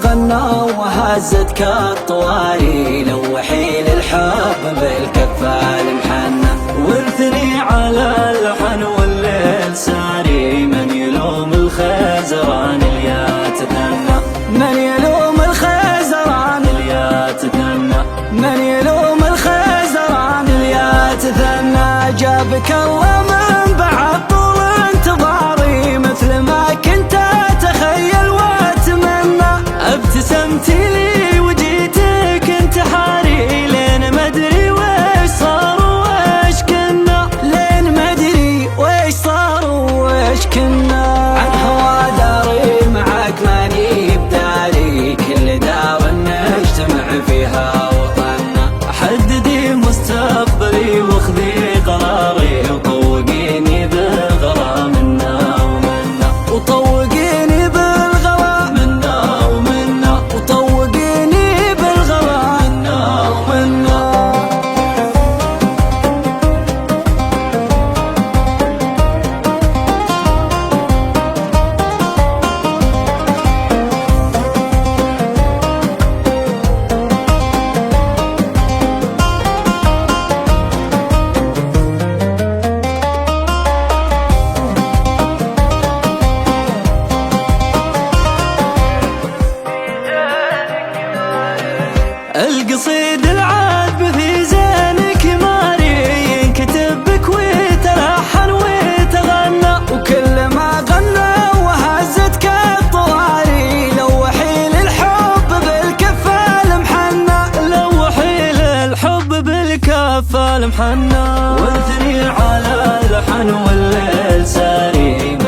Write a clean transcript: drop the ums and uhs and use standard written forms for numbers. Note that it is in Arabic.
غنى وهزت كالطواري لوحي للحب بالكفة المحنة ورثني على اللحن والليل ساري من يلوم الخزران اللي يتثنى من يلوم الخزران اللي يتثنى من يلوم الخزران اللي يتثنى جابك الله من بعد طول انتظاري مثل ما كنت اتخيل ابتسمتي لي وجيتك انتحاري لين ما ادري ويش صار ويش كنا لين ما ادري ويش صار ويش كنا عن هوا داري معاك ماني بداري كل دار نجتمع فيها وطننا حددي مستقبلي واخذي قراري وطوقيني بالغلا منا ومنا وطوقيني بالغلا منا وطوقيني بالغلا منا ومنا القصيد العذب في زينك ماري ينكتب بك ويتلحن ويتغنى وكل ما غنى وهزت كالطواري لوحي للحب بالكفة المحنى لوحي للحب بالكفة المحنى ورثني على اللحن والليل ساري